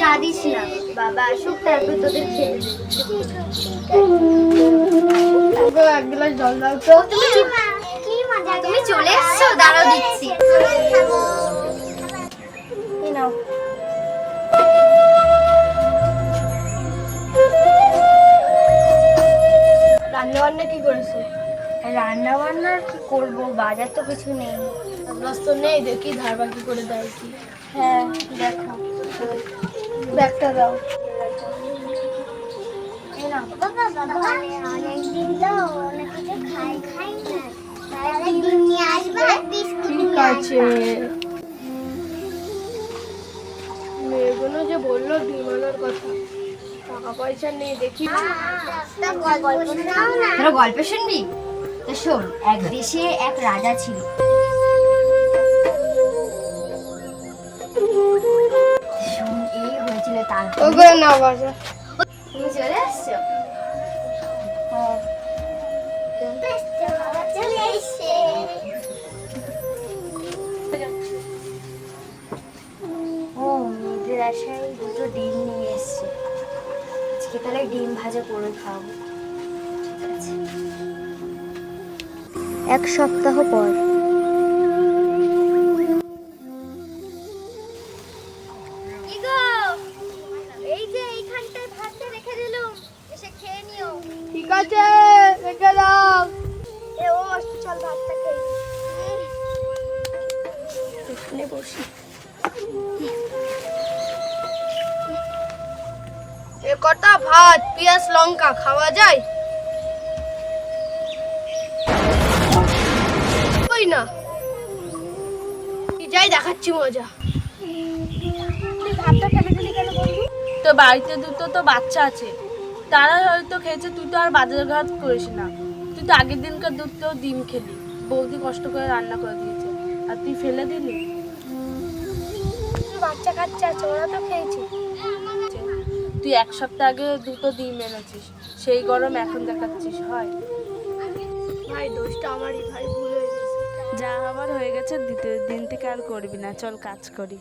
কাঁদিস না, বাবা আসুক তারপর তোদের খেতে দেবো। এক গ্লাস জল দাও তো। তুমি চলে এসছো, দাঁড়াও দিচ্ছি। এই নাও। রান্না বান্না কি করেছে? রান্না বান্না আর কি করবো, বাজার তো কিছু নেই। গ্লাস তো নেই, দেখি ধার বাকি করে দেয় কি। হ্যাঁ দেখো, ব্যাগটা দাও। এই নাও। ঠিক আছে। মেয়েগুলো যে বললো ডিম আনার কথা, টাকা পয়সা নেই, দেখি। তোরা গল্প শুনবি তো শোন। এক দেশে এক রাজা ছিল। শোন, এই হয়েছিল তারপর। ওগুলো না বাজা। তুমি চলে আসছো? ও মেয়েদের আশায় দুটো ডিম নিয়ে এসছে। আজকে তাহলে ডিম ভাজা করে খাবো। ঠিক আছে। এক সপ্তাহ পর। এই যে এইখানটায় ভাতটা রেখে দিলুম, এসে খেয়ে নিও। ঠিক আছে, রেখে দাও। ও চল ভাতটা খেয়ে এখানে বসি। এ কটা ভাত, পেঁয়াজ লঙ্কা খাওয়া যায়? ওই না, যাই দেখাচ্ছি মজা। তুই ভাতটা ফেলে দিলি কেন বন্ধু? তো বাড়িতে দুটো তো বাচ্চা আছে, তারা হয়তো খেয়েছে, তুই তো আর বাজারঘাট করিস না। তুই তো আগের দিনকার দুধটাও ডিম খেলি, বৌদি কষ্ট করে রান্না করে দিয়েছে, আর তুই ফেলে দিলি। বাচ্চা কাচ্চা আছে, ওরা তো খেয়েছে। তুই এক সপ্তাহ আগে দুটো ডিম এনেছিস, সেই গরম এখন দেখাচ্ছিস হয়? ভাই দোষটা আমারই, ভাই ভুল হয়ে গেছে। যা আমার হয়ে গেছে, দ্বিতীয় দিন থেকে আর করবি না, চল কাজ করি।